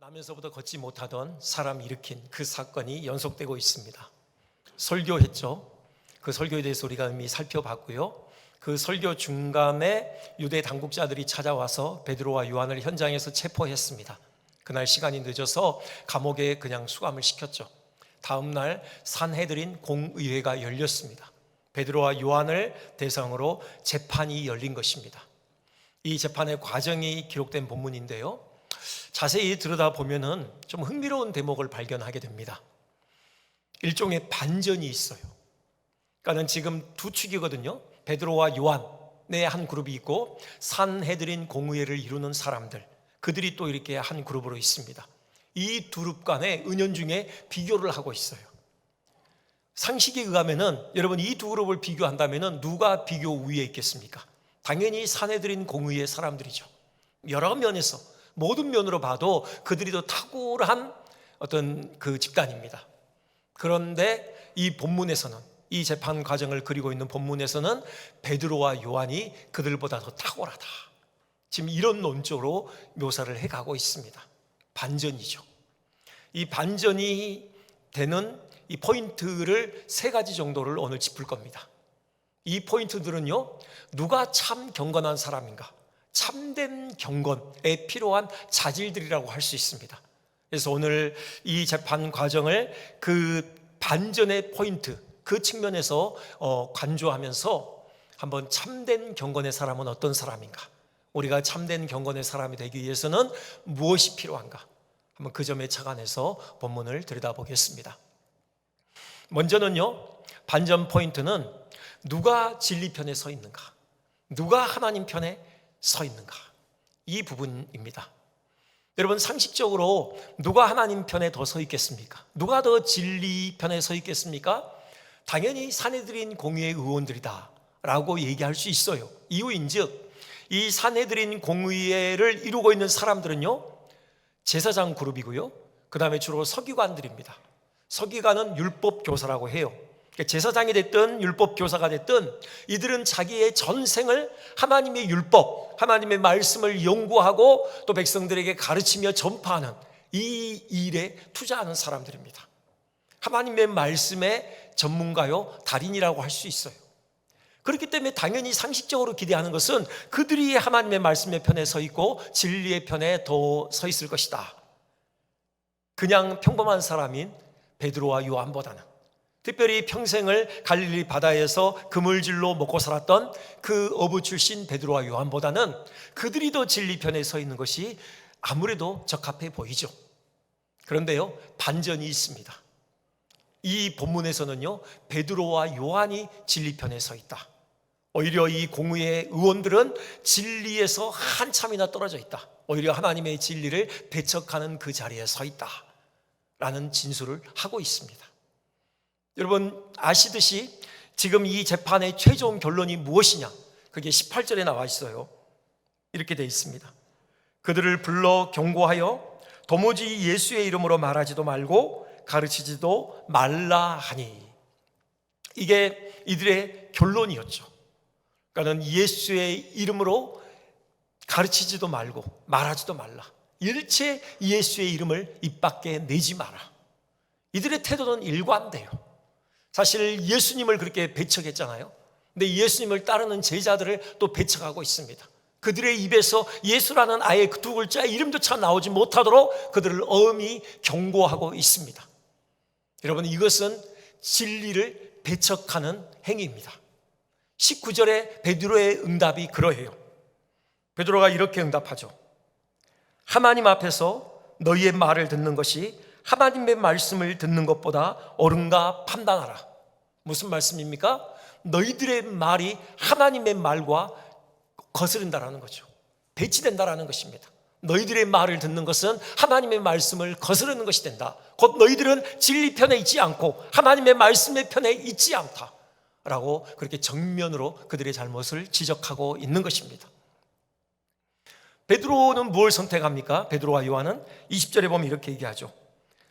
나면서부터 걷지 못하던 사람 일으킨 그 사건이 연속되고 있습니다. 설교했죠. 그 설교에 대해서 우리가 이미 살펴봤고요. 그 설교 중간에 유대 당국자들이 찾아와서 베드로와 요한을 현장에서 체포했습니다. 그날 시간이 늦어서 감옥에 그냥 수감을 시켰죠. 다음 날 산헤드린 공의회가 열렸습니다. 베드로와 요한을 대상으로 재판이 열린 것입니다. 이 재판의 과정이 기록된 본문인데요, 자세히 들여다보면 좀 흥미로운 대목을 발견하게 됩니다. 일종의 반전이 있어요. 그러니까 지금 두 축이거든요. 베드로와 요한의 한 그룹이 있고 산헤드린 공의회를 이루는 사람들, 그들이 또 이렇게 한 그룹으로 있습니다. 이 두 그룹 간의 은연중에 비교를 하고 있어요. 상식에 의하면은, 여러분, 이 두 그룹을 비교한다면은 누가 비교 우위에 있겠습니까? 당연히 산헤드린 공의회 사람들이죠. 여러 면에서, 모든 면으로 봐도 그들이 더 탁월한 어떤 그 집단입니다. 그런데 이 본문에서는, 이 재판 과정을 그리고 있는 본문에서는 베드로와 요한이 그들보다 더 탁월하다, 지금 이런 논조로 묘사를 해가고 있습니다. 반전이죠. 이 반전이 되는 이 포인트를 세 가지 정도를 오늘 짚을 겁니다. 이 포인트들은요, 누가 참 경건한 사람인가, 참된 경건에 필요한 자질들이라고 할 수 있습니다. 그래서 오늘 이 재판 과정을 그 반전의 포인트, 그 측면에서 관조하면서 한번 참된 경건의 사람은 어떤 사람인가, 우리가 참된 경건의 사람이 되기 위해서는 무엇이 필요한가, 한번 그 점에 착안해서 본문을 들여다보겠습니다. 먼저는요, 반전 포인트는 누가 진리 편에 서 있는가, 누가 하나님 편에 서 있는가, 이 부분입니다. 여러분, 상식적으로 누가 하나님 편에 더 서 있겠습니까? 누가 더 진리 편에 서 있겠습니까? 당연히 산헤드린 공의회 의원들이다 라고 얘기할 수 있어요. 이유인즉 이 산헤드린 공의회를 이루고 있는 사람들은요, 제사장 그룹이고요, 그 다음에 주로 서기관들입니다. 서기관은 율법교사라고 해요. 제사장이 됐든 율법교사가 됐든 이들은 자기의 전생을 하나님의 율법, 하나님의 말씀을 연구하고 또 백성들에게 가르치며 전파하는 이 일에 투자하는 사람들입니다. 하나님의 말씀의 전문가요, 달인이라고 할 수 있어요. 그렇기 때문에 당연히 상식적으로 기대하는 것은 그들이 하나님의 말씀의 편에 서 있고 진리의 편에 더 서 있을 것이다. 그냥 평범한 사람인 베드로와 요한보다는, 특별히 평생을 갈릴리 바다에서 그물질로 먹고 살았던 그 어부 출신 베드로와 요한보다는 그들이 더 진리 편에 서 있는 것이 아무래도 적합해 보이죠. 그런데요, 반전이 있습니다. 이 본문에서는요, 베드로와 요한이 진리 편에 서 있다. 오히려 이 공의회 의원들은 진리에서 한참이나 떨어져 있다. 오히려 하나님의 진리를 배척하는 그 자리에 서 있다 라는 진술을 하고 있습니다. 여러분 아시듯이 지금 이 재판의 최종 결론이 무엇이냐, 그게 18절에 나와 있어요. 이렇게 되어 있습니다. 그들을 불러 경고하여 도무지 예수의 이름으로 말하지도 말고 가르치지도 말라 하니, 이게 이들의 결론이었죠. 그러니까 예수의 이름으로 가르치지도 말고 말하지도 말라, 일체 예수의 이름을 입 밖에 내지 마라. 이들의 태도는 일관돼요. 사실 예수님을 그렇게 배척했잖아요. 근데 예수님을 따르는 제자들을 또 배척하고 있습니다. 그들의 입에서 예수라는 아예 그 두 글자의 이름조차 나오지 못하도록 그들을 엄히 경고하고 있습니다. 여러분, 이것은 진리를 배척하는 행위입니다. 19절에 베드로의 응답이 그러해요. 베드로가 이렇게 응답하죠. 하나님 앞에서 너희의 말을 듣는 것이 하나님의 말씀을 듣는 것보다 옳은가 판단하라. 무슨 말씀입니까? 너희들의 말이 하나님의 말과 거스른다라는 거죠. 배치된다라는 것입니다. 너희들의 말을 듣는 것은 하나님의 말씀을 거스르는 것이 된다. 곧 너희들은 진리 편에 있지 않고 하나님의 말씀의 편에 있지 않다 라고 그렇게 정면으로 그들의 잘못을 지적하고 있는 것입니다. 베드로는 무엇을 선택합니까? 베드로와 요한은 20절에 보면 이렇게 얘기하죠.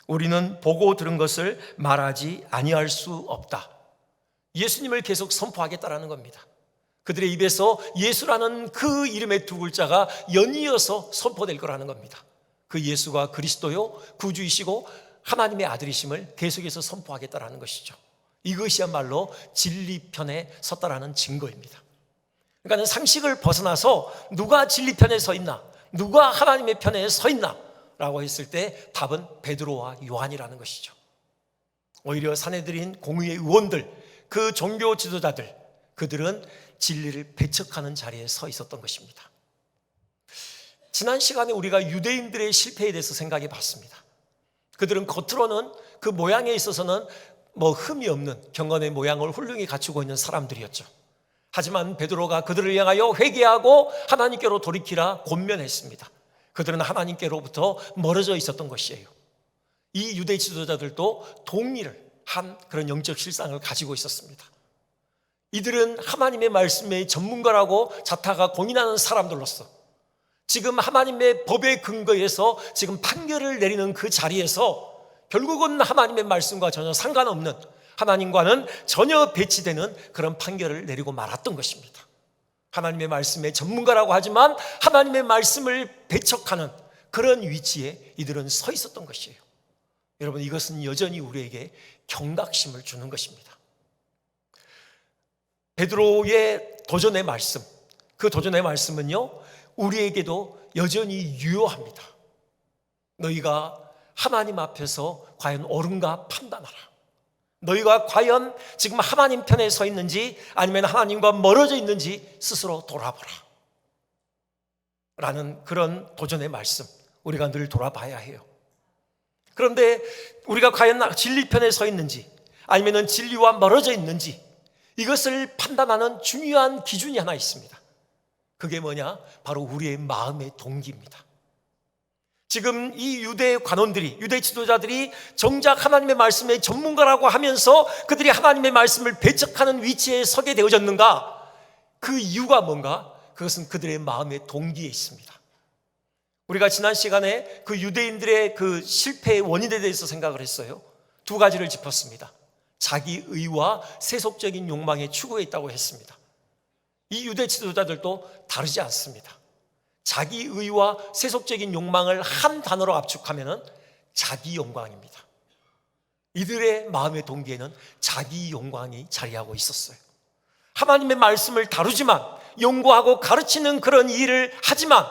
우리는 보고 들은 것을 말하지 아니할 수 없다. 예수님을 계속 선포하겠다라는 겁니다. 그들의 입에서 예수라는 그 이름의 두 글자가 연이어서 선포될 거라는 겁니다. 그 예수가 그리스도요 구주이시고 하나님의 아들이심을 계속해서 선포하겠다라는 것이죠. 이것이야말로 진리편에 섰다라는 증거입니다. 그러니까 상식을 벗어나서 누가 진리편에 서 있나, 누가 하나님의 편에 서 있나 라고 했을 때 답은 베드로와 요한이라는 것이죠. 오히려 사내들인 공의의 의원들, 그 종교 지도자들, 그들은 진리를 배척하는 자리에 서 있었던 것입니다. 지난 시간에 우리가 유대인들의 실패에 대해서 생각해 봤습니다. 그들은 겉으로는 그 모양에 있어서는 흠이 없는 경건의 모양을 훌륭히 갖추고 있는 사람들이었죠. 하지만 베드로가 그들을 향하여 회개하고 하나님께로 돌이키라 권면했습니다. 그들은 하나님께로부터 멀어져 있었던 것이에요. 이 유대 지도자들도 동의를 한 그런 영적 실상을 가지고 있었습니다. 이들은 하나님의 말씀의 전문가라고 자타가 공인하는 사람들로서 지금 하나님의 법의 근거에서 지금 판결을 내리는 그 자리에서 결국은 하나님의 말씀과 전혀 상관없는, 하나님과는 전혀 배치되는 그런 판결을 내리고 말았던 것입니다. 하나님의 말씀의 전문가라고 하지만 하나님의 말씀을 배척하는 그런 위치에 이들은 서 있었던 것이에요. 여러분, 이것은 여전히 우리에게 경각심을 주는 것입니다. 베드로의 도전의 말씀, 그 도전의 말씀은요 우리에게도 여전히 유효합니다. 너희가 하나님 앞에서 과연 옳은가 판단하라. 너희가 과연 지금 하나님 편에 서 있는지 아니면 하나님과 멀어져 있는지 스스로 돌아보라 라는 그런 도전의 말씀, 우리가 늘 돌아봐야 해요. 그런데 우리가 과연 진리 편에 서 있는지 아니면 진리와 멀어져 있는지 이것을 판단하는 중요한 기준이 하나 있습니다. 그게 뭐냐? 바로 우리의 마음의 동기입니다. 지금 이 유대 관원들이, 유대 지도자들이 정작 하나님의 말씀의 전문가라고 하면서 그들이 하나님의 말씀을 배척하는 위치에 서게 되어졌는가? 그 이유가 뭔가? 그것은 그들의 마음의 동기에 있습니다. 우리가 지난 시간에 그 유대인들의 그 실패의 원인에 대해서 생각을 했어요. 두 가지를 짚었습니다. 자기의와 세속적인 욕망의 추구에 있다고 했습니다. 이 유대 지도자들도 다르지 않습니다. 자기의와 세속적인 욕망을 한 단어로 압축하면 자기 영광입니다. 이들의 마음의 동기에는 자기 영광이 자리하고 있었어요. 하나님의 말씀을 다루지만, 연구하고 가르치는 그런 일을 하지만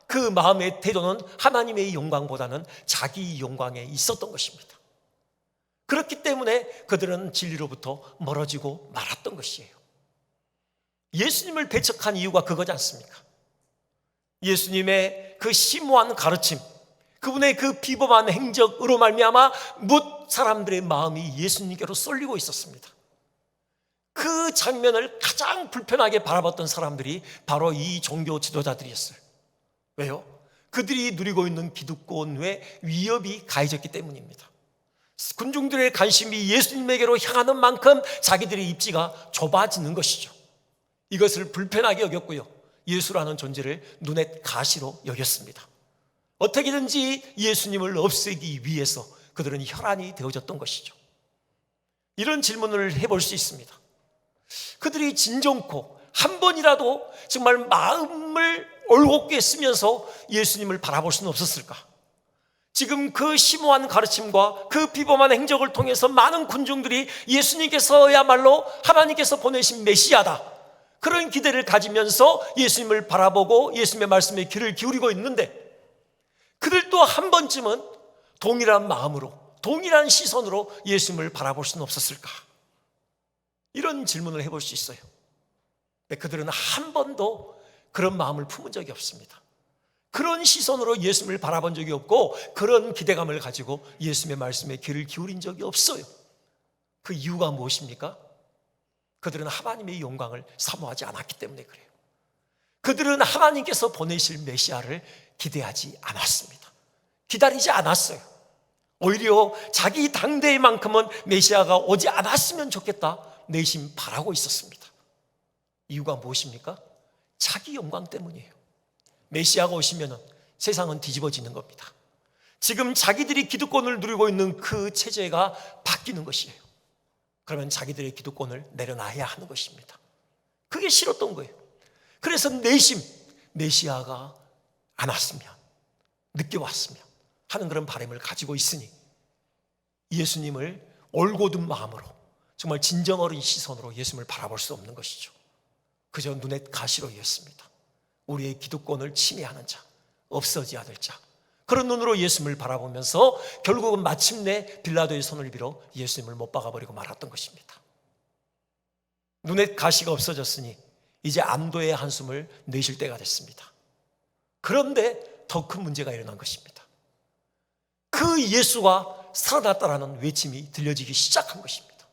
그 마음의 태도는 하나님의 영광보다는 자기 영광에 있었던 것입니다. 그렇기 때문에 그들은 진리로부터 멀어지고 말았던 것이에요. 예수님을 배척한 이유가 그거지 않습니까? 예수님의 그 심오한 가르침, 그분의 그 비범한 행적으로 말미암아 뭇 사람들의 마음이 예수님께로 쏠리고 있었습니다. 그 장면을 가장 불편하게 바라봤던 사람들이 바로 이 종교 지도자들이었어요. 왜요? 그들이 누리고 있는 기득권의 위협이 가해졌기 때문입니다. 군중들의 관심이 예수님에게로 향하는 만큼 자기들의 입지가 좁아지는 것이죠. 이것을 불편하게 여겼고요, 예수라는 존재를 눈엣 가시로 여겼습니다. 어떻게든지 예수님을 없애기 위해서 그들은 혈안이 되어졌던 것이죠. 이런 질문을 해볼 수 있습니다. 그들이 진정코 한 번이라도 정말 마음을 올곧게 쓰면서 예수님을 바라볼 수는 없었을까? 지금 그 심오한 가르침과 그 비범한 행적을 통해서 많은 군중들이 예수님께서야말로 하나님께서 보내신 메시아다, 그런 기대를 가지면서 예수님을 바라보고 예수님의 말씀에 귀를 기울이고 있는데, 그들도 한 번쯤은 동일한 마음으로, 동일한 시선으로 예수님을 바라볼 수는 없었을까? 이런 질문을 해볼 수 있어요. 근데 그들은 한 번도 그런 마음을 품은 적이 없습니다. 그런 시선으로 예수님을 바라본 적이 없고 그런 기대감을 가지고 예수님의 말씀에 귀를 기울인 적이 없어요. 그 이유가 무엇입니까? 그들은 하나님의 영광을 사모하지 않았기 때문에 그래요. 그들은 하나님께서 보내실 메시아를 기대하지 않았습니다. 기다리지 않았어요. 오히려 자기 당대만큼은 메시아가 오지 않았으면 좋겠다 내심 바라고 있었습니다. 이유가 무엇입니까? 자기 영광 때문이에요. 메시아가 오시면 세상은 뒤집어지는 겁니다. 지금 자기들이 기득권을 누리고 있는 그 체제가 바뀌는 것이에요. 그러면 자기들의 기득권을 내려놔야 하는 것입니다. 그게 싫었던 거예요. 그래서 내심 메시아가 안 왔으면, 느껴왔으며 하는 그런 바람을 가지고 있으니 예수님을 올곧은 마음으로 정말 진정 어린 시선으로 예수님을 바라볼 수 없는 것이죠. 그저 눈에 가시로였습니다. 우리의 기득권을 침해하는 자, 없어져야 될 자, 그런 눈으로 예수님을 바라보면서 결국은 마침내 빌라도의 손을 빌어 예수님을 못 박아버리고 말았던 것입니다. 눈에 가시가 없어졌으니 이제 안도의 한숨을 내쉴 때가 됐습니다. 그런데 더 큰 문제가 일어난 것입니다. 그 예수가 살아났다라는 외침이 들려지기 시작한 것입니다.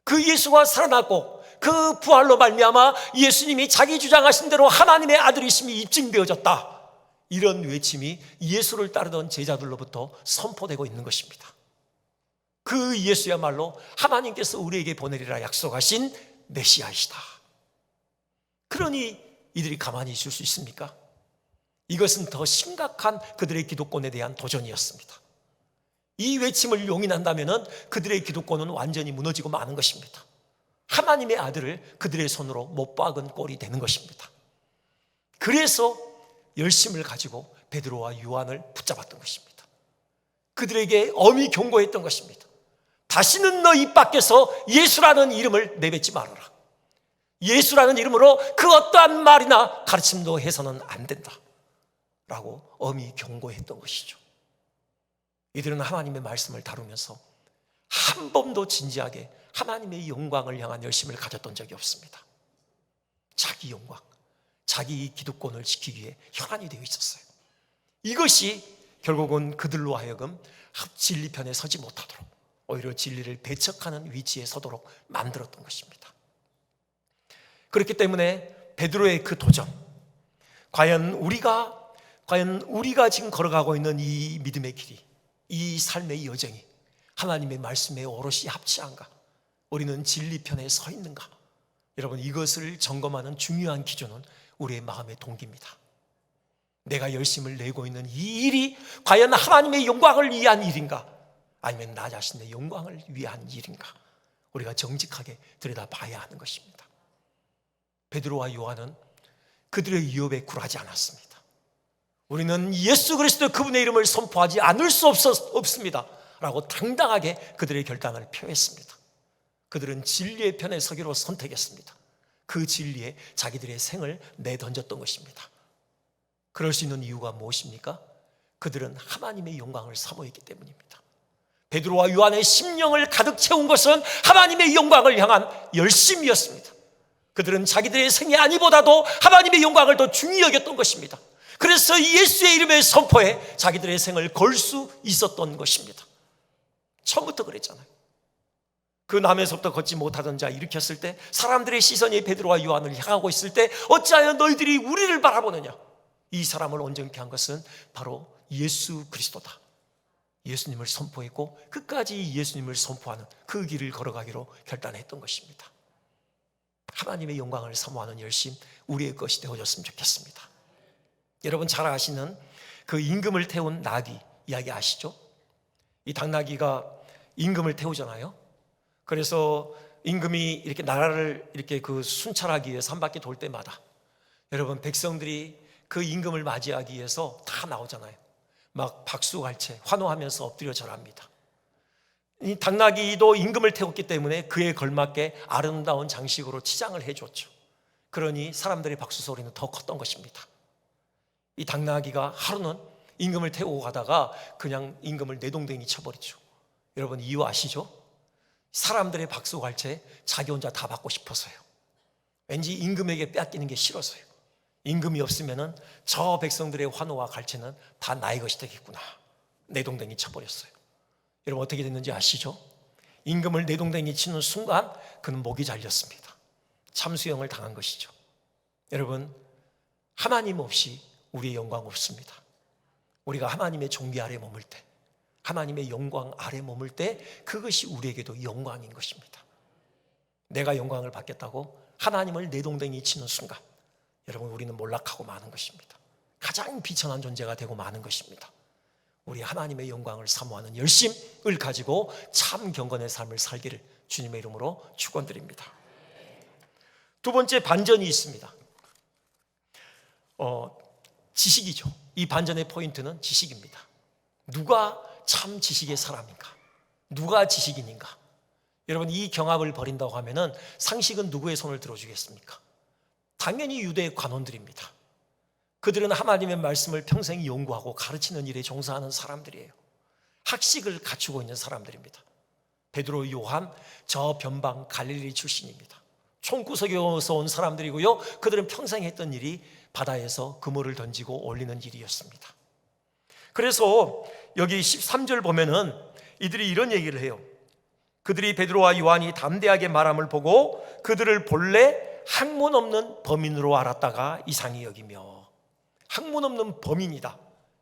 그 예수가 살아났고 그 부활로 말미암아 예수님이 자기 주장하신 대로 하나님의 아들이심이 입증되어졌다, 이런 외침이 예수를 따르던 제자들로부터 선포되고 있는 것입니다. 그 예수야말로 하나님께서 우리에게 보내리라 약속하신 메시아이시다. 그러니 이들이 가만히 있을 수 있습니까? 이것은 더 심각한 그들의 기득권에 대한 도전이었습니다. 이 외침을 용인한다면 그들의 기득권은 완전히 무너지고 마는 것입니다. 하나님의 아들을 그들의 손으로 못 박은 꼴이 되는 것입니다. 그래서 열심을 가지고 베드로와 요한을 붙잡았던 것입니다. 그들에게 엄히 경고했던 것입니다. 다시는 너 입 밖에서 예수라는 이름을 내뱉지 말아라. 예수라는 이름으로 그 어떠한 말이나 가르침도 해서는 안 된다 라고 엄히 경고했던 것이죠. 이들은 하나님의 말씀을 다루면서 한 번도 진지하게 하나님의 영광을 향한 열심을 가졌던 적이 없습니다. 자기 영광, 자기 기득권을 지키기 위해 혈안이 되어 있었어요. 이것이 결국은 그들로 하여금 진리편에 서지 못하도록, 오히려 진리를 배척하는 위치에 서도록 만들었던 것입니다. 그렇기 때문에 베드로의 그 도전, 과연 우리가 지금 걸어가고 있는 이 믿음의 길이, 이 삶의 여정이 하나님의 말씀에 오롯이 합치한가? 우리는 진리편에 서 있는가? 여러분, 이것을 점검하는 중요한 기준은 우리의 마음의 동기입니다. 내가 열심을 내고 있는 이 일이 과연 하나님의 영광을 위한 일인가? 아니면 나 자신의 영광을 위한 일인가? 우리가 정직하게 들여다봐야 하는 것입니다. 베드로와 요한은 그들의 유혹에 굴하지 않았습니다. 우리는 예수 그리스도 그분의 이름을 선포하지 않을 수 없습니다 라고 당당하게 그들의 결단을 표했습니다. 그들은 진리의 편에 서기로 선택했습니다. 그 진리에 자기들의 생을 내던졌던 것입니다. 그럴 수 있는 이유가 무엇입니까? 그들은 하나님의 영광을 사모했기 때문입니다. 베드로와 요한의 심령을 가득 채운 것은 하나님의 영광을 향한 열심이었습니다. 그들은 자기들의 생이 아니보다도 하나님의 영광을 더 중히 여겼던 것입니다. 그래서 예수의 이름의 선포에 자기들의 생을 걸 수 있었던 것입니다. 처음부터 그랬잖아요. 그 남에서부터 걷지 못하던 자 일으켰을 때, 사람들의 시선이 베드로와 요한을 향하고 있을 때 어찌하여 너희들이 우리를 바라보느냐? 이 사람을 온전케 한 것은 바로 예수 그리스도다. 예수님을 선포했고 끝까지 예수님을 선포하는 그 길을 걸어가기로 결단했던 것입니다. 하나님의 영광을 사모하는 열심, 우리의 것이 되어졌으면 좋겠습니다. 여러분 잘 아시는 그 임금을 태운 나귀 이야기 아시죠? 이 당나귀가 임금을 태우잖아요. 그래서 임금이 이렇게 나라를 이렇게 그 순찰하기 위해서 한 바퀴 돌 때마다 여러분 백성들이 그 임금을 맞이하기 위해서 다 나오잖아요. 막 박수갈채 환호하면서 엎드려 절합니다. 이 당나귀도 임금을 태웠기 때문에 그에 걸맞게 아름다운 장식으로 치장을 해줬죠. 그러니 사람들의 박수 소리는 더 컸던 것입니다. 이 당나귀가 하루는 임금을 태우고 가다가 그냥 임금을 내동댕이 쳐버리죠. 여러분 이유 아시죠? 사람들의 박수갈채 자기 혼자 다 받고 싶어서요. 왠지 임금에게 빼앗기는 게 싫어서요. 임금이 없으면은 저 백성들의 환호와 갈채는 다 나의 것이 되겠구나. 내동댕이 쳐버렸어요. 여러분 어떻게 됐는지 아시죠? 임금을 내동댕이 치는 순간 그는 목이 잘렸습니다. 참수형을 당한 것이죠. 여러분 하나님 없이 우리의 영광 없습니다. 우리가 하나님의 종기 아래 머물 때, 하나님의 영광 아래 머물 때 그것이 우리에게도 영광인 것입니다. 내가 영광을 받겠다고 하나님을 내동댕이 치는 순간 여러분 우리는 몰락하고 마는 것입니다. 가장 비천한 존재가 되고 마는 것입니다. 우리 하나님의 영광을 사모하는 열심을 가지고 참 경건의 삶을 살기를 주님의 이름으로 축원드립니다. 두 번째 반전이 있습니다. 지식이죠. 이 반전의 포인트는 지식입니다. 누가 참 지식의 사람인가? 누가 지식인인가? 여러분, 이 경합을 벌인다고 하면은 상식은 누구의 손을 들어주겠습니까? 당연히 유대의 관원들입니다. 그들은 하나님의 말씀을 평생 연구하고 가르치는 일에 종사하는 사람들이에요. 학식을 갖추고 있는 사람들입니다. 베드로, 요한, 저 변방 갈릴리 출신입니다. 총구석에서 온 사람들이고요. 그들은 평생 했던 일이 바다에서 그물을 던지고 올리는 일이었습니다. 그래서 여기 13절 보면은 이들이 이런 얘기를 해요. 그들이 베드로와 요한이 담대하게 말함을 보고 그들을 본래 학문 없는 범인으로 알았다가 이상히 여기며. 학문 없는 범인이다.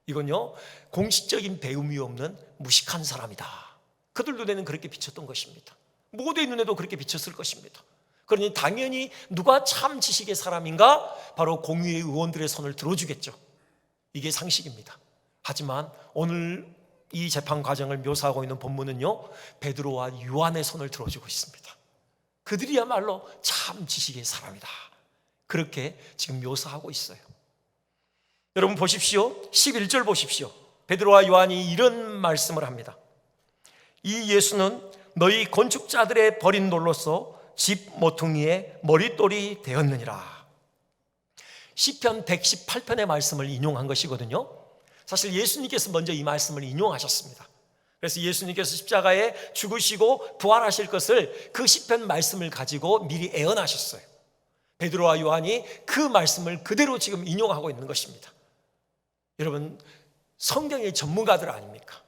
이건요, 공식적인 배움이 없는 무식한 사람이다. 그들 눈에는 그렇게 비쳤던 것입니다. 모두의 눈에도 그렇게 비쳤을 것입니다. 그러니 당연히 누가 참 지식의 사람인가? 바로 공의의 의원들의 손을 들어주겠죠. 이게 상식입니다. 하지만 오늘 이 재판 과정을 묘사하고 있는 본문은요, 베드로와 요한의 손을 들어주고 있습니다. 그들이야말로 참 지식의 사람이다. 그렇게 지금 묘사하고 있어요. 여러분 보십시오. 11절 보십시오. 베드로와 요한이 이런 말씀을 합니다. 이 예수는 너희 건축자들의 버린 돌로서 집 모퉁이의 머릿돌이 되었느니라. 시편 118편의 말씀을 인용한 것이거든요. 사실 예수님께서 먼저 이 말씀을 인용하셨습니다. 그래서 예수님께서 십자가에 죽으시고 부활하실 것을 그 시편 말씀을 가지고 미리 예언하셨어요. 베드로와 요한이 그 말씀을 그대로 지금 인용하고 있는 것입니다. 여러분, 성경의 전문가들 아닙니까?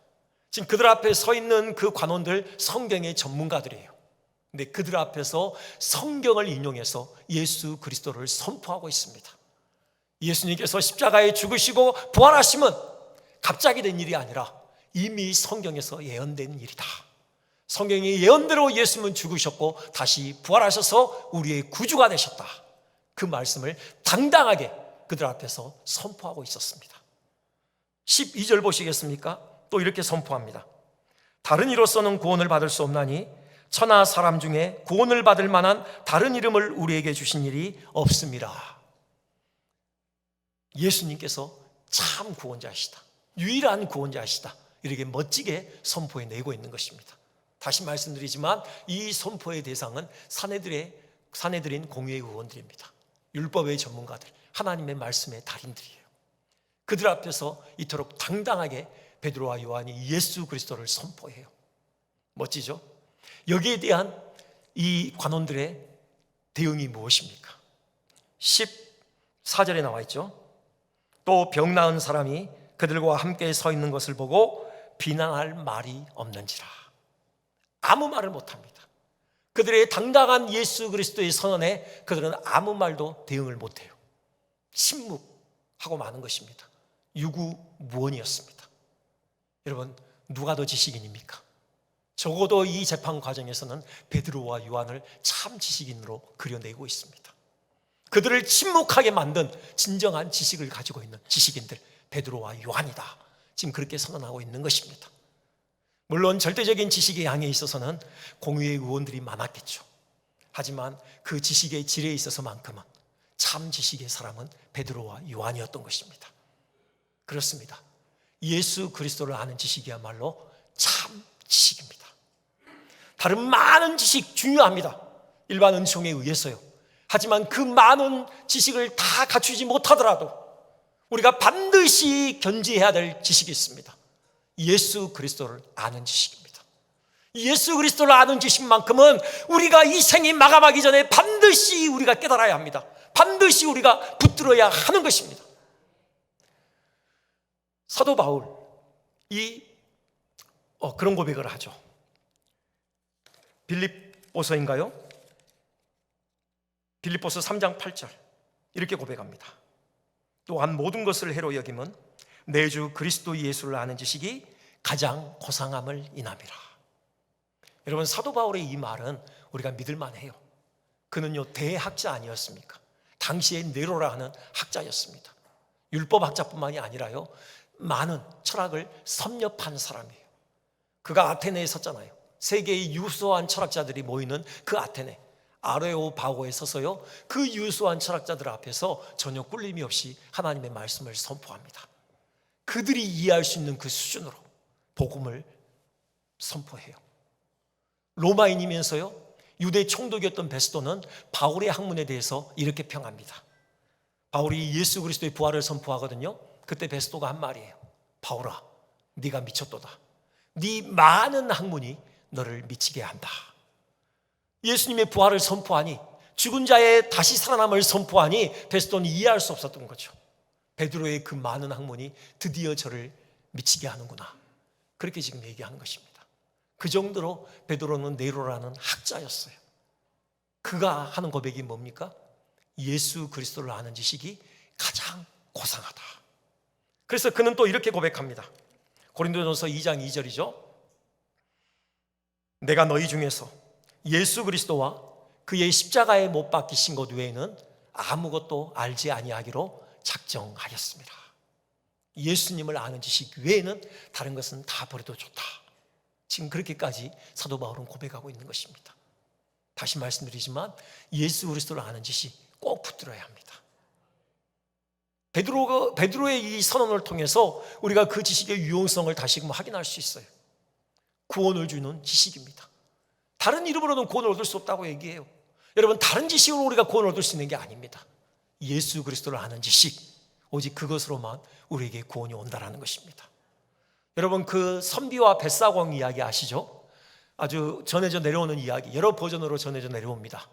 지금 그들 앞에 서 있는 그 관원들 성경의 전문가들이에요. 근데 그들 앞에서 성경을 인용해서 예수 그리스도를 선포하고 있습니다. 예수님께서 십자가에 죽으시고 부활하심은 갑자기 된 일이 아니라 이미 성경에서 예언된 일이다. 성경의 예언대로 예수님은 죽으셨고 다시 부활하셔서 우리의 구주가 되셨다. 그 말씀을 당당하게 그들 앞에서 선포하고 있었습니다. 12절 보시겠습니까? 또 이렇게 선포합니다. 다른 이로서는 구원을 받을 수 없나니 천하 사람 중에 구원을 받을 만한 다른 이름을 우리에게 주신 일이 없습니다. 예수님께서 참 구원자시다, 유일한 구원자시다, 이렇게 멋지게 선포해내고 있는 것입니다. 다시 말씀드리지만 이 선포의 대상은 사내들인 공의의 의원들입니다. 율법의 전문가들, 하나님의 말씀의 달인들이에요. 그들 앞에서 이토록 당당하게 베드로와 요한이 예수 그리스도를 선포해요. 멋지죠? 여기에 대한 이 관원들의 대응이 무엇입니까? 14절에 나와 있죠. 또 병 나은 사람이 그들과 함께 서 있는 것을 보고 비난할 말이 없는지라. 아무 말을 못합니다. 그들의 당당한 예수 그리스도의 선언에 그들은 아무 말도 대응을 못해요. 침묵하고 마는 것입니다. 유구무원이었습니다. 여러분, 누가 더 지식인입니까? 적어도 이 재판 과정에서는 베드로와 요한을 참 지식인으로 그려내고 있습니다. 그들을 침묵하게 만든 진정한 지식을 가지고 있는 지식인들, 베드로와 요한이다. 지금 그렇게 선언하고 있는 것입니다. 물론 절대적인 지식의 양에 있어서는 공의의 의원들이 많았겠죠. 하지만 그 지식의 질에 있어서만큼은 참 지식의 사람은 베드로와 요한이었던 것입니다. 그렇습니다. 예수 그리스도를 아는 지식이야말로 참 지식입니다. 다른 많은 지식 중요합니다. 일반 은총에 의해서요. 하지만 그 많은 지식을 다 갖추지 못하더라도 우리가 반드시 견지해야 될 지식이 있습니다. 예수 그리스도를 아는 지식입니다. 예수 그리스도를 아는 지식만큼은 우리가 이 생이 마감하기 전에 반드시 우리가 깨달아야 합니다. 반드시 우리가 붙들어야 하는 것입니다. 사도 바울이 그런 고백을 하죠. 빌립보서인가요? 빌립보서 3장 8절 이렇게 고백합니다. 또한 모든 것을 해로 여김은 내 주 그리스도 예수를 아는 지식이 가장 고상함을 인함이라. 여러분, 사도 바울의 이 말은 우리가 믿을만 해요. 그는요 대학자 아니었습니까? 당시에 네로라 하는 학자였습니다. 율법학자뿐만이 아니라요 많은 철학을 섭렵한 사람이에요. 그가 아테네에 섰잖아요. 세계의 유수한 철학자들이 모이는 그 아테네 아레오바고에 서서요 그 유수한 철학자들 앞에서 전혀 꿀림이 없이 하나님의 말씀을 선포합니다. 그들이 이해할 수 있는 그 수준으로 복음을 선포해요. 로마인이면서요 유대 총독이었던 베스도는 바울의 학문에 대해서 이렇게 평합니다. 바울이 예수 그리스도의 부활을 선포하거든요. 그때 베스도가 한 말이에요. 바울아, 네가 미쳤도다. 네 많은 학문이 너를 미치게 한다. 예수님의 부활을 선포하니, 죽은 자의 다시 살아남을 선포하니 베스도는 이해할 수 없었던 거죠. 베드로의 그 많은 학문이 드디어 저를 미치게 하는구나. 그렇게 지금 얘기하는 것입니다. 그 정도로 베드로는 네로라는 학자였어요. 그가 하는 고백이 뭡니까? 예수 그리스도를 아는 지식이 가장 고상하다. 그래서 그는 또 이렇게 고백합니다. 고린도전서 2장 2절이죠. 내가 너희 중에서 예수 그리스도와 그의 십자가에 못 박히신 것 외에는 아무것도 알지 아니하기로 작정하였습니다. 예수님을 아는 지식 외에는 다른 것은 다 버려도 좋다. 지금 그렇게까지 사도 바울은 고백하고 있는 것입니다. 다시 말씀드리지만 예수 그리스도를 아는 지식 꼭 붙들어야 합니다. 베드로의 이 선언을 통해서 우리가 그 지식의 유용성을 다시금 확인할 수 있어요. 구원을 주는 지식입니다. 다른 이름으로는 구원을 얻을 수 없다고 얘기해요. 여러분, 다른 지식으로 우리가 구원을 얻을 수 있는 게 아닙니다. 예수 그리스도를 아는 지식, 오직 그것으로만 우리에게 구원이 온다라는 것입니다. 여러분, 그 선비와 벳사공 이야기 아시죠? 아주 전해져 내려오는 이야기, 여러 버전으로 전해져 내려옵니다.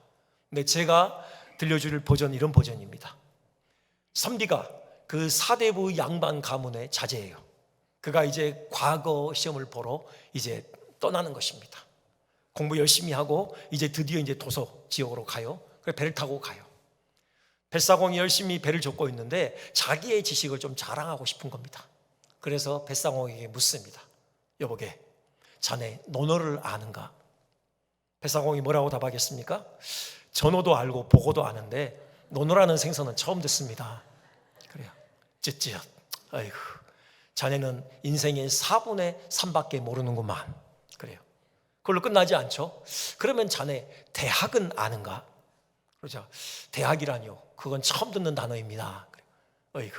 근데 제가 들려줄 버전, 이런 버전입니다. 선비가 그 사대부 양반 가문의 자제예요. 그가 이제 과거 시험을 보러 이제 떠나는 것입니다. 공부 열심히 하고 이제 드디어 이제 도서 지역으로 가요. 그래서 배를 타고 가요. 벳사공이 열심히 배를 젓고 있는데 자기의 지식을 좀 자랑하고 싶은 겁니다. 그래서 벳사공에게 묻습니다. 여보게, 자네 논어를 아는가? 벳사공이 뭐라고 답하겠습니까? 전어도 알고 보고도 아는데 논어라는 생선은 처음 듣습니다. 그래요. 쯧쯧. 아이고, 자네는 인생의 4분의 3밖에 모르는구만. 그래요. 그걸로 끝나지 않죠. 그러면 자네 대학은 아는가? 그러죠. 대학이라뇨. 그건 처음 듣는 단어입니다. 어이구,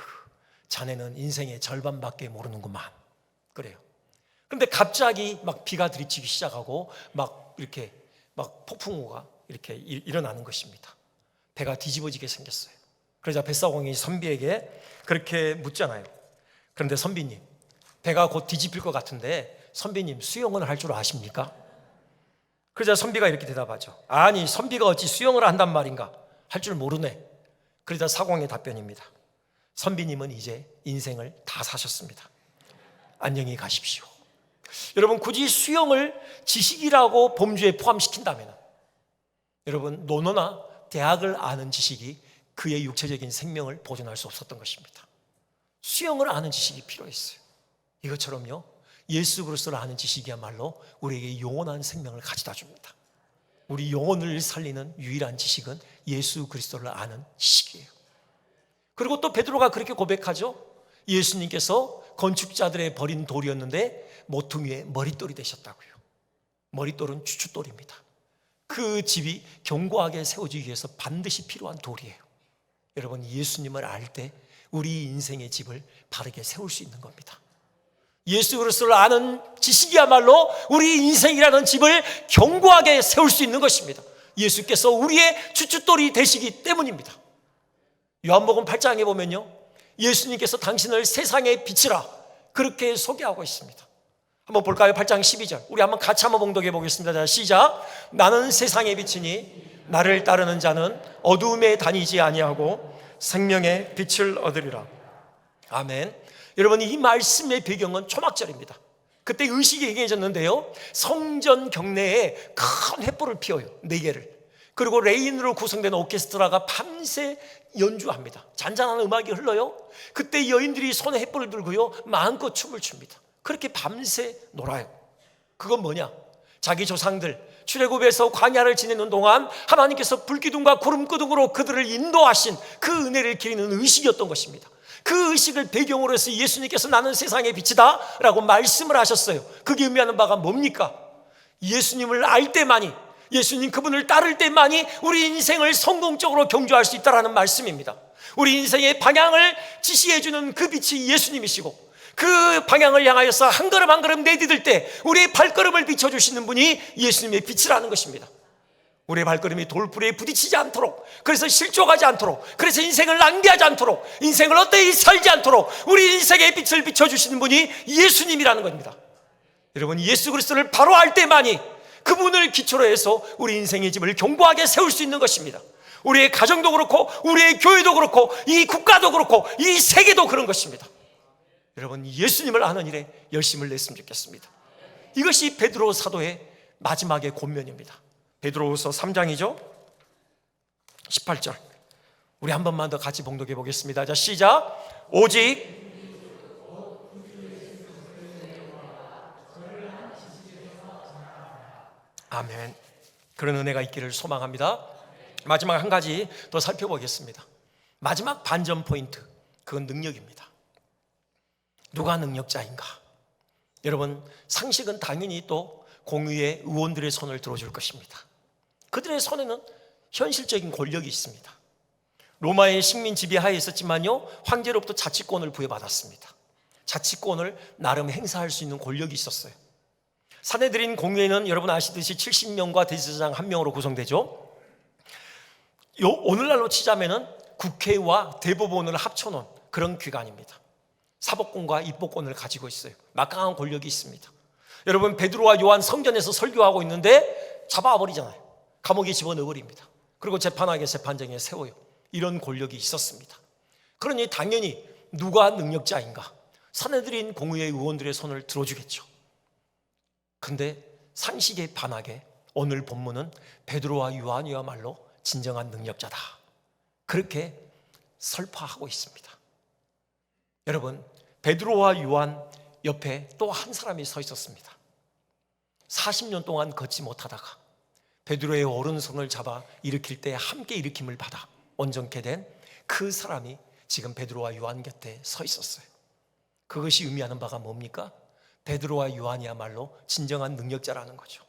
자네는 인생의 절반밖에 모르는구만. 그래요. 근데 갑자기 막 비가 들이치기 시작하고 막 이렇게 막 폭풍우가 이렇게 일어나는 것입니다. 배가 뒤집어지게 생겼어요. 그러자 벳사공이 선비에게 그렇게 묻잖아요. 그런데 선비님, 배가 곧 뒤집힐 것 같은데 선비님, 수영은 할 줄 아십니까? 그러자 선비가 이렇게 대답하죠. 아니, 선비가 어찌 수영을 한단 말인가? 할 줄 모르네. 그러자 사공의 답변입니다. 선비님은 이제 인생을 다 사셨습니다. 안녕히 가십시오. 여러분, 굳이 수영을 지식이라고 범주에 포함시킨다면 여러분, 논어나 대학을 아는 지식이 그의 육체적인 생명을 보존할 수 없었던 것입니다. 수영을 아는 지식이 필요했어요. 이것처럼요, 예수 그리스도를 아는 지식이야말로 우리에게 영원한 생명을 가져다 줍니다. 우리 영혼을 살리는 유일한 지식은 예수 그리스도를 아는 지식이에요. 그리고 또 베드로가 그렇게 고백하죠. 예수님께서 건축자들의 버린 돌이었는데 모퉁이의 머릿돌이 되셨다고요. 머릿돌은 추춧돌입니다. 그 집이 견고하게 세워지기 위해서 반드시 필요한 돌이에요. 여러분, 예수님을 알 때 우리 인생의 집을 바르게 세울 수 있는 겁니다. 예수 그리스도를 아는 지식이야말로 우리 인생이라는 집을 견고하게 세울 수 있는 것입니다. 예수께서 우리의 추춧돌이 되시기 때문입니다. 요한복음 8장에 보면요, 예수님께서 당신을 세상의 빛이라 그렇게 소개하고 있습니다. 한번 볼까요? 8장 12절 우리 한번 같이 한번 봉독해 보겠습니다. 자, 시작. 나는 세상의 빛이니 나를 따르는 자는 어두움에 다니지 아니하고 생명의 빛을 얻으리라. 아멘. 여러분, 이 말씀의 배경은 초막절입니다. 그때 의식이 행해졌는데요, 성전 경내에 큰 횃불을 피워요. 4개를. 그리고 레인으로 구성된 오케스트라가 밤새 연주합니다. 잔잔한 음악이 흘러요. 그때 여인들이 손에 횃불을 들고요, 마음껏 춤을 춥니다. 그렇게 밤새 놀아요. 그건 뭐냐? 자기 조상들 출애굽에서 광야를 지내는 동안 하나님께서 불기둥과 구름기둥으로 그들을 인도하신 그 은혜를 기리는 의식이었던 것입니다. 그 의식을 배경으로 해서 예수님께서 나는 세상의 빛이다 라고 말씀을 하셨어요. 그게 의미하는 바가 뭡니까? 예수님을 알 때만이, 예수님 그분을 따를 때만이 우리 인생을 성공적으로 경주할 수 있다는 말씀입니다. 우리 인생의 방향을 지시해주는 그 빛이 예수님이시고, 그 방향을 향하여서 한 걸음 한 걸음 내디딜 때 우리의 발걸음을 비춰주시는 분이 예수님의 빛이라는 것입니다. 우리의 발걸음이 돌부리에 부딪히지 않도록, 그래서 실족하지 않도록, 그래서 인생을 낭비하지 않도록, 인생을 어떠히 살지 않도록 우리 인생의 빛을 비춰주시는 분이 예수님이라는 겁니다. 여러분, 예수 그리스도를 바로 알 때만이 그분을 기초로 해서 우리 인생의 집을 견고하게 세울 수 있는 것입니다. 우리의 가정도 그렇고 우리의 교회도 그렇고 이 국가도 그렇고 이 세계도 그런 것입니다. 여러분, 예수님을 아는 일에 열심을 냈으면 좋겠습니다. 이것이 베드로 사도의 마지막의 권면입니다. 베드로후서 3장이죠 18절 우리 한 번만 더 같이 봉독해 보겠습니다. 자, 시작. 오직 아멘. 그런 은혜가 있기를 소망합니다. 마지막 한 가지 더 살펴보겠습니다. 마지막 반전 포인트, 그건 능력입니다. 누가 능력자인가? 여러분, 상식은 당연히 또 공의의 의원들의 손을 들어줄 것입니다. 그들의 손에는 현실적인 권력이 있습니다. 로마의 식민 지배하에 있었지만요, 황제로부터 자치권을 부여받았습니다. 자치권을 나름 행사할 수 있는 권력이 있었어요. 사내들인 공회는 여러분 아시듯이 70명과 대제사장 1명으로 구성되죠. 오늘날로 치자면은 국회와 대법원을 합쳐놓은 그런 기관입니다. 사법권과 입법권을 가지고 있어요. 막강한 권력이 있습니다. 여러분, 베드로와 요한 성전에서 설교하고 있는데 잡아버리잖아요. 감옥에 집어넣어버립니다. 그리고 재판하게 재판정에 세워요. 이런 권력이 있었습니다. 그러니 당연히 누가 능력자인가? 사내들인 공의회 의원들의 손을 들어주겠죠. 근데 상식에 반하게 오늘 본문은 베드로와 요한이야말로 진정한 능력자다, 그렇게 설파하고 있습니다. 여러분, 베드로와 요한 옆에 또 한 사람이 서 있었습니다. 40년 동안 걷지 못하다가 베드로의 오른손을 잡아 일으킬 때 함께 일으킴을 받아 온전케 된 그 사람이 지금 베드로와 요한 곁에 서 있었어요. 그것이 의미하는 바가 뭡니까? 베드로와 요한이야말로 진정한 능력자라는 거죠.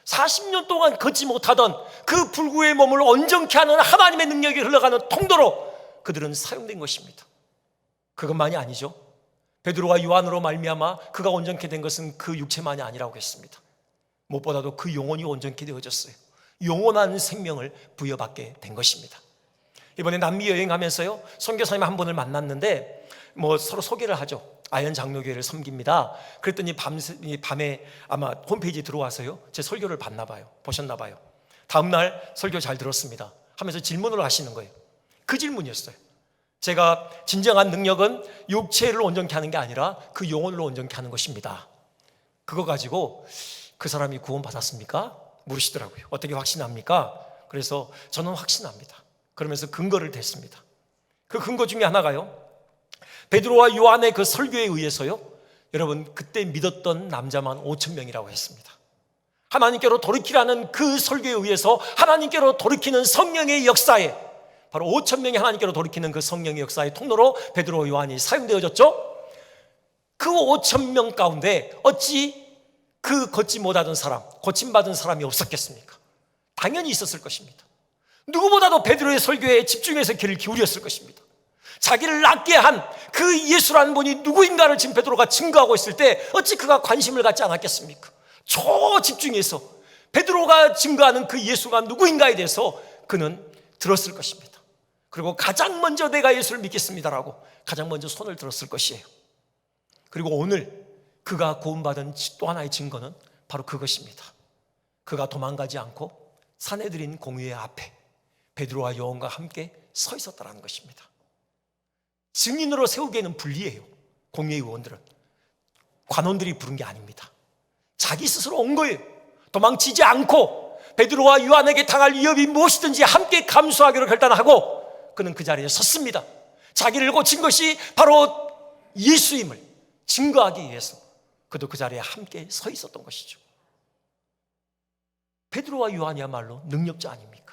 40년 동안 걷지 못하던 그 불구의 몸을 온전케 하는 하나님의 능력이 흘러가는 통로로 그들은 사용된 것입니다. 그것만이 아니죠. 베드로와 요한으로 말미암아 그가 온전케 된 것은 그 육체만이 아니라고 했습니다. 무엇보다도 그 영혼이 온전케 되어졌어요. 영원한 생명을 부여받게 된 것입니다. 이번에 남미 여행하면서요, 선교사님 한 분을 만났는데 서로 소개를 하죠. 아현 장로교회를 섬깁니다. 그랬더니 밤에 아마 홈페이지 들어와서요, 제 설교를 봤나 봐요. 보셨나 봐요. 다음날 설교 잘 들었습니다 하면서 질문을 하시는 거예요. 그 질문이었어요. 제가 진정한 능력은 육체를 온전케 하는 게 아니라 그 영혼을 온전케 하는 것입니다. 그거 가지고 그 사람이 구원받았습니까? 물으시더라고요. 어떻게 확신합니까? 그래서 저는 확신합니다. 그러면서 근거를 댔습니다. 그 근거 중에 하나가요, 베드로와 요한의 그 설교에 의해서요, 여러분, 그때 믿었던 남자만 5,000명이라고 했습니다. 하나님께로 돌이키라는 그 설교에 의해서 하나님께로 돌이키는 성령의 역사에, 바로 5,000명이 하나님께로 돌이키는 그 성령의 역사의 통로로 베드로와 요한이 사용되어졌죠. 그 5,000명 가운데 어찌 그 걷지 못하던 사람, 고침받은 사람이 없었겠습니까? 당연히 있었을 것입니다. 누구보다도 베드로의 설교에 집중해서 귀를 기울였을 것입니다. 자기를 낫게 한 그 예수라는 분이 누구인가를 지금 베드로가 증거하고 있을 때 어찌 그가 관심을 갖지 않았겠습니까? 초집중해서 베드로가 증거하는 그 예수가 누구인가에 대해서 그는 들었을 것입니다. 그리고 가장 먼저 내가 예수를 믿겠습니다라고 가장 먼저 손을 들었을 것이에요. 그리고 오늘 그가 구원받은 또 하나의 증거는 바로 그것입니다. 그가 도망가지 않고 사내들인 공의회 앞에 베드로와 요한과 함께 서 있었다는 것입니다. 증인으로 세우기에는 불리해요. 공의회 의원들은 관원들이 부른 게 아닙니다. 자기 스스로 온 거예요. 도망치지 않고 베드로와 요한에게 당할 위협이 무엇이든지 함께 감수하기로 결단하고 그는 그 자리에 섰습니다. 자기를 고친 것이 바로 예수임을 증거하기 위해서 그도 그 자리에 함께 서 있었던 것이죠. 베드로와 요한이야말로 능력자 아닙니까?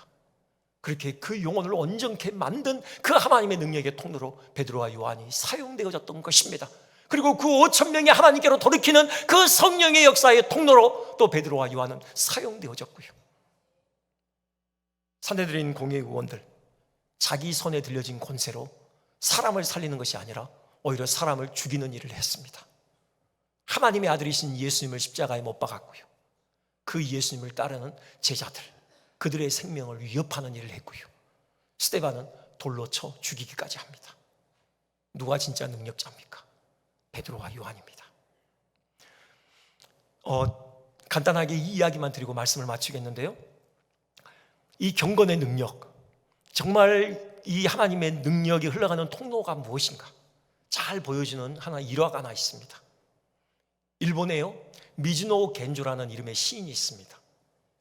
그렇게 그 영혼을 온전케 만든 그 하나님의 능력의 통로로 베드로와 요한이 사용되어졌던 것입니다. 그리고 그 5,000명이 하나님께로 돌이키는 그 성령의 역사의 통로로 또 베드로와 요한은 사용되어졌고요. 사내들인 공의의 의원들, 자기 손에 들려진 권세로 사람을 살리는 것이 아니라 오히려 사람을 죽이는 일을 했습니다. 하나님의 아들이신 예수님을 십자가에 못 박았고요. 그 예수님을 따르는 제자들, 그들의 생명을 위협하는 일을 했고요. 스데반은 돌로 쳐 죽이기까지 합니다. 누가 진짜 능력자입니까? 베드로와 요한입니다. 간단하게 이 이야기만 드리고 말씀을 마치겠는데요, 이 경건의 능력, 정말 이 하나님의 능력이 흘러가는 통로가 무엇인가 잘 보여주는 일화가 하나 있습니다. 일본에요, 미즈노 겐조라는 이름의 시인이 있습니다.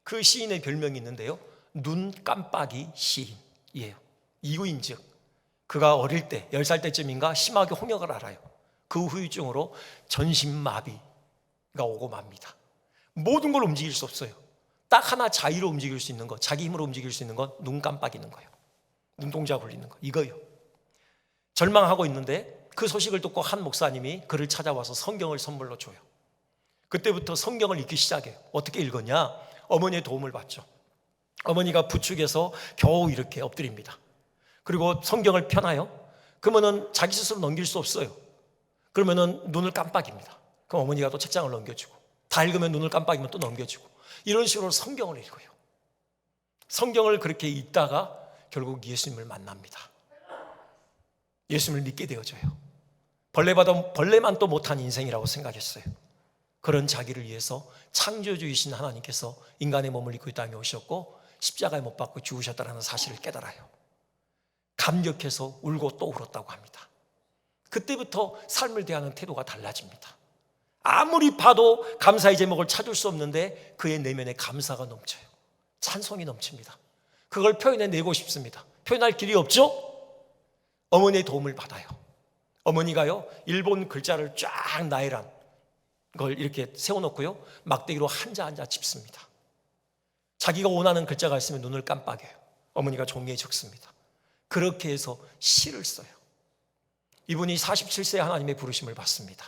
그 시인의 별명이 있는데요, 눈 깜빡이 시인이에요. 이유인즉 그가 어릴 때 10살 때쯤인가 심하게 홍역을 앓아요. 그 후유증으로 전신마비가 오고 맙니다. 모든 걸 움직일 수 없어요. 딱 하나 자의로 움직일 수 있는 것, 자기 힘으로 움직일 수 있는 건 눈 깜빡이는 거예요. 눈동자 굴리는 거, 이거요. 절망하고 있는데 그 소식을 듣고 한 목사님이 그를 찾아와서 성경을 선물로 줘요. 그때부터 성경을 읽기 시작해요. 어떻게 읽었냐? 어머니의 도움을 받죠. 어머니가 부축해서 겨우 이렇게 엎드립니다. 그리고 성경을 펴나요? 그러면은 자기 스스로 넘길 수 없어요. 그러면은 눈을 깜빡입니다. 그럼 어머니가 또 책장을 넘겨주고, 다 읽으면 눈을 깜빡이면 또 넘겨주고, 이런 식으로 성경을 읽어요. 성경을 그렇게 읽다가 결국 예수님을 만납니다. 예수님을 믿게 되어져요. 벌레만 또 못한 인생이라고 생각했어요. 그런 자기를 위해서 창조주이신 하나님께서 인간의 몸을 입고 이 땅에 오셨고 십자가에 못 박고 죽으셨다는 사실을 깨달아요. 감격해서 울고 또 울었다고 합니다. 그때부터 삶을 대하는 태도가 달라집니다. 아무리 봐도 감사의 제목을 찾을 수 없는데 그의 내면에 감사가 넘쳐요. 찬송이 넘칩니다. 그걸 표현해내고 싶습니다. 표현할 길이 없죠? 어머니의 도움을 받아요. 어머니가요, 일본 글자를 쫙 나열한 걸 이렇게 세워놓고요, 막대기로 한자 한자 짚습니다. 자기가 원하는 글자가 있으면 눈을 깜빡여요. 어머니가 종이에 적습니다. 그렇게 해서 시를 써요. 이분이 47세에 하나님의 부르심을 받습니다.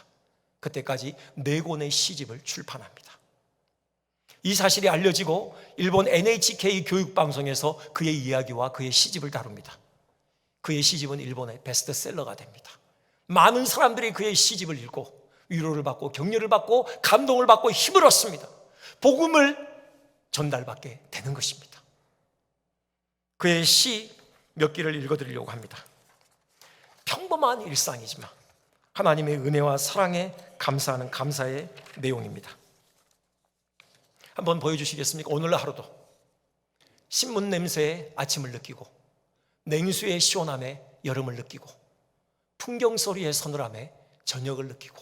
그때까지 4권의 시집을 출판합니다. 이 사실이 알려지고 일본 NHK 교육방송에서 그의 이야기와 그의 시집을 다룹니다. 그의 시집은 일본의 베스트셀러가 됩니다. 많은 사람들이 그의 시집을 읽고 위로를 받고 격려를 받고 감동을 받고 힘을 얻습니다. 복음을 전달받게 되는 것입니다. 그의 시 몇 개를 읽어드리려고 합니다. 평범한 일상이지만 하나님의 은혜와 사랑에 감사하는 감사의 내용입니다. 한번 보여주시겠습니까? 오늘 하루도 신문 냄새에 아침을 느끼고, 냉수의 시원함에 여름을 느끼고, 풍경 소리의 서늘함에 저녁을 느끼고,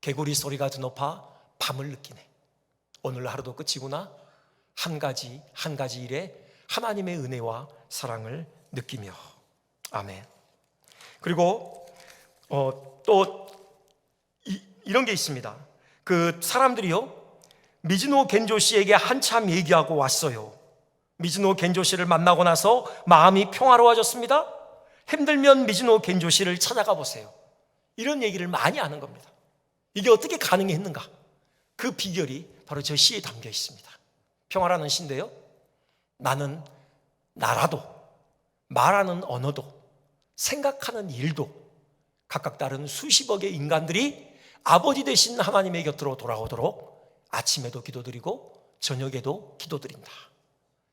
개구리 소리가 드높아 밤을 느끼네. 오늘 하루도 끝이구나. 한 가지 한 가지 일에 하나님의 은혜와 사랑을 느끼며. 아멘. 그리고 또 이런 게 있습니다. 그 사람들이요, 미즈노 겐조 씨에게 한참 얘기하고 왔어요. 미즈노 겐조 씨를 만나고 나서 마음이 평화로워졌습니다. 힘들면 미즈노 겐조 씨를 찾아가 보세요. 이런 얘기를 많이 하는 겁니다. 이게 어떻게 가능했는가? 그 비결이 바로 저 시에 담겨 있습니다. 평화라는 시인데요, 나라도 말하는 언어도 생각하는 일도 각각 다른 수십억의 인간들이 아버지 되신 하나님의 곁으로 돌아오도록 아침에도 기도드리고 저녁에도 기도드린다.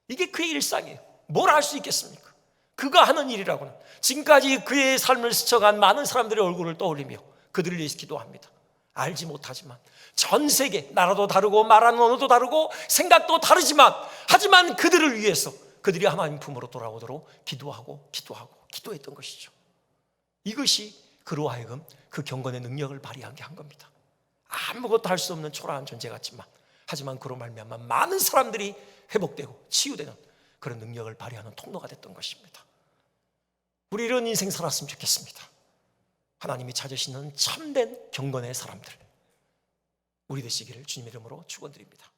이게 그의 일상이에요. 뭘 할 수 있겠습니까? 그가 하는 일이라고는 지금까지 그의 삶을 스쳐간 많은 사람들의 얼굴을 떠올리며 그들을 위해서 기도합니다. 알지 못하지만 전 세계 나라도 다르고 말하는 언어도 다르고 생각도 다르지만, 하지만 그들을 위해서 그들이 하나님 품으로 돌아오도록 기도했던 것이죠. 이것이 그로 하여금 그 경건의 능력을 발휘하게 한 겁니다. 아무것도 할 수 없는 초라한 존재 같지만, 하지만 그로 말미암아 많은 사람들이 회복되고 치유되는 그런 능력을 발휘하는 통로가 됐던 것입니다. 우리 이런 인생 살았으면 좋겠습니다. 하나님이 찾으시는 참된 경건의 사람들, 우리 되시기를 주님의 이름으로 축원드립니다.